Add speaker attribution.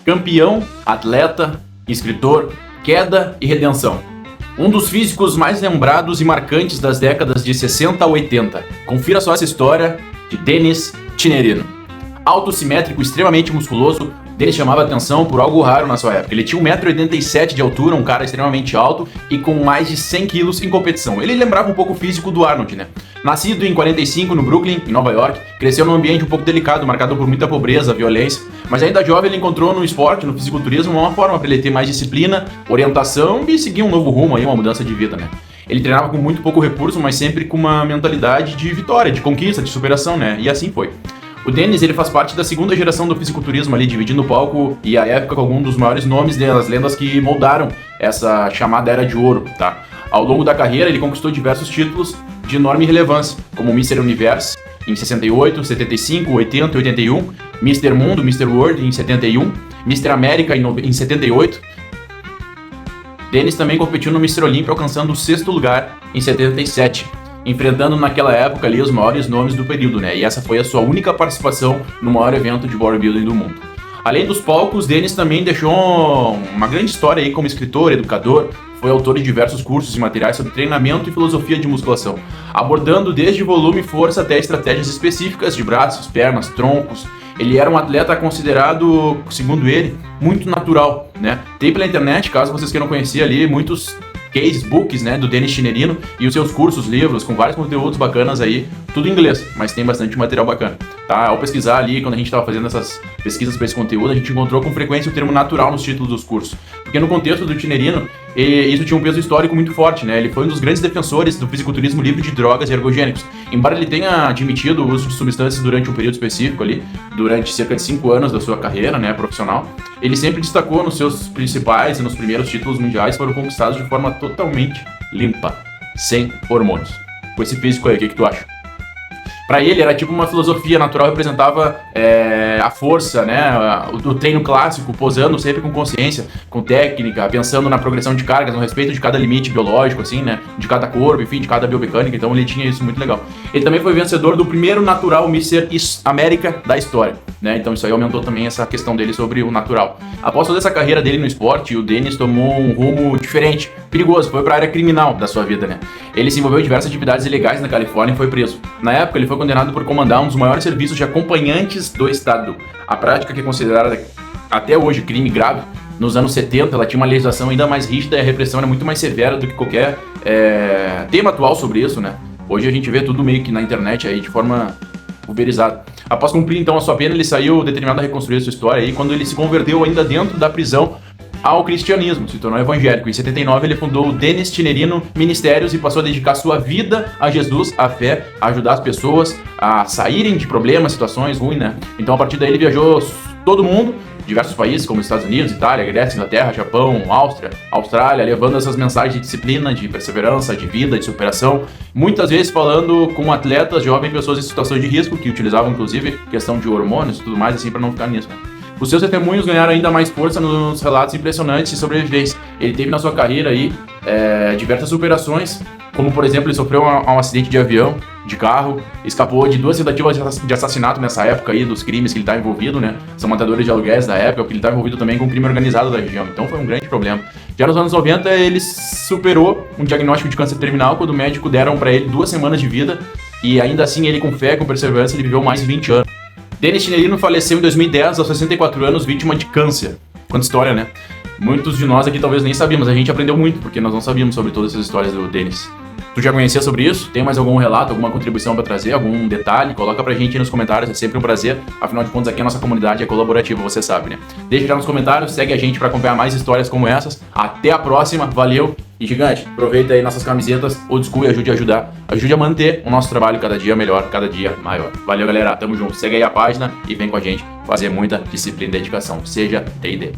Speaker 1: Campeão, atleta, escritor, queda e redenção. Um dos físicos mais lembrados e marcantes das décadas de 60 a 80. Confira só essa história de Denis Tinerino. Alto, simétrico, extremamente musculoso, Denis chamava atenção por algo raro na sua época. Ele tinha 1,87 m de altura, um cara extremamente alto e com mais de 100 kg em competição. Ele lembrava um pouco o físico do Arnold, né? Nascido em 45 no Brooklyn, em Nova York, cresceu num ambiente um pouco delicado, marcado por muita pobreza, violência, mas ainda jovem ele encontrou no esporte, no fisiculturismo, uma forma para ele ter mais disciplina, orientação e seguir um novo rumo aí, uma mudança de vida, né? Ele treinava com muito pouco recurso, mas sempre com uma mentalidade de vitória, de conquista, de superação, né? E assim foi. O Denis, ele faz parte da segunda geração do fisiculturismo ali, dividindo o palco e a época com alguns dos maiores nomes das lendas que moldaram essa chamada Era de Ouro, tá? Ao longo da carreira, ele conquistou diversos títulos de enorme relevância, como Mr. Universe em 68, 75, 80 e 81, Mr. Mundo, Mr. World em 71, Mr. América em 78. Denis também competiu no Mr. Olímpia, alcançando o 6º lugar em 77. Enfrentando naquela época ali os maiores nomes do período, né? E essa foi a sua única participação no maior evento de bodybuilding do mundo. Além dos palcos, Denis também deixou uma grande história aí como escritor, educador, foi autor de diversos cursos e materiais sobre treinamento e filosofia de musculação, abordando desde volume e força até estratégias específicas de braços, pernas, troncos. Ele era um atleta considerado, segundo ele, muito natural, né? Tem pela internet, caso vocês queiram conhecer ali, muitos case books, né, do Denis Tinerino e os seus cursos, livros, com vários conteúdos bacanas aí, tudo em inglês, mas tem bastante material bacana, tá? Ao pesquisar ali, quando a gente estava fazendo essas pesquisas para esse conteúdo, a gente encontrou com frequência o termo natural nos títulos dos cursos, porque no contexto do Tinerino, isso tinha um peso histórico muito forte, né? Ele foi um dos grandes defensores do fisiculturismo livre de drogas e ergogênicos. Embora ele tenha admitido o uso de substâncias durante um período específico ali, durante cerca de 5 anos da sua carreira, né, profissional, ele sempre destacou nos seus principais e nos primeiros títulos mundiais foram conquistados de forma totalmente limpa, sem hormônios. Com esse físico aí, o que tu acha? Pra ele era tipo uma filosofia natural, representava a força, né, o treino clássico, posando sempre com consciência, com técnica, pensando na progressão de cargas, no respeito de cada limite biológico, assim, né, de cada corpo, enfim, de cada biomecânica, então ele tinha isso muito legal. Ele também foi vencedor do primeiro natural Mr. América da história, né, então isso aí aumentou também essa questão dele sobre o natural. Após toda essa carreira dele no esporte, o Denis tomou um rumo diferente, perigoso, foi pra área criminal da sua vida, né. Ele se envolveu em diversas atividades ilegais na Califórnia e foi preso. Na época, ele foi condenado por comandar um dos maiores serviços de acompanhantes do Estado. A prática, que é considerada até hoje crime grave, nos anos 70 ela tinha uma legislação ainda mais rígida e a repressão era muito mais severa do que qualquer tema atual sobre isso, né? Hoje a gente vê tudo meio que na internet aí de forma pulverizada. Após cumprir então a sua pena, ele saiu determinado a reconstruir a sua história e quando ele se converteu ainda dentro da prisão ao cristianismo, se tornou evangélico. Em 79 ele fundou o Denis Tinerino Ministérios e passou a dedicar sua vida a Jesus, à fé, a ajudar as pessoas a saírem de problemas, situações ruins, né? Então a partir daí ele viajou todo mundo, diversos países como Estados Unidos, Itália, Grécia, Inglaterra, Japão, Áustria, Austrália, levando essas mensagens de disciplina, de perseverança, de vida, de superação, muitas vezes falando com atletas, jovens, pessoas em situações de risco, que utilizavam inclusive questão de hormônios e tudo mais, assim, para não ficar nisso, né? Os seus testemunhos ganharam ainda mais força nos relatos impressionantes de sobrevivência. Ele teve na sua carreira aí diversas superações, como por exemplo ele sofreu um acidente de avião, de carro, escapou de 2 tentativas de assassinato nessa época aí, dos crimes que ele está envolvido, né? São matadores de aluguéis da época, porque ele está envolvido também com o crime organizado da região, então foi um grande problema. Já nos anos 90 ele superou um diagnóstico de câncer terminal quando o médico deram para ele 2 semanas de vida e ainda assim ele com fé, com perseverança, ele viveu mais de 20 anos. Denis Tinerino faleceu em 2010, aos 64 anos, vítima de câncer. Quanta história, né? Muitos de nós aqui talvez nem sabíamos, a gente aprendeu muito, porque nós não sabíamos sobre todas essas histórias do Denis. Tu já conhecia sobre isso? Tem mais algum relato, alguma contribuição pra trazer, algum detalhe? Coloca pra gente aí nos comentários, é sempre um prazer. Afinal de contas, aqui a nossa comunidade é colaborativa, você sabe, né? Deixa já nos comentários, segue a gente pra acompanhar mais histórias como essas. Até a próxima, valeu! E gigante, aproveita aí nossas camisetas, old school, e ajude a manter o nosso trabalho cada dia melhor, cada dia maior. Valeu, galera, tamo junto. Segue aí a página e vem com a gente fazer muita disciplina e dedicação. Seja D&D.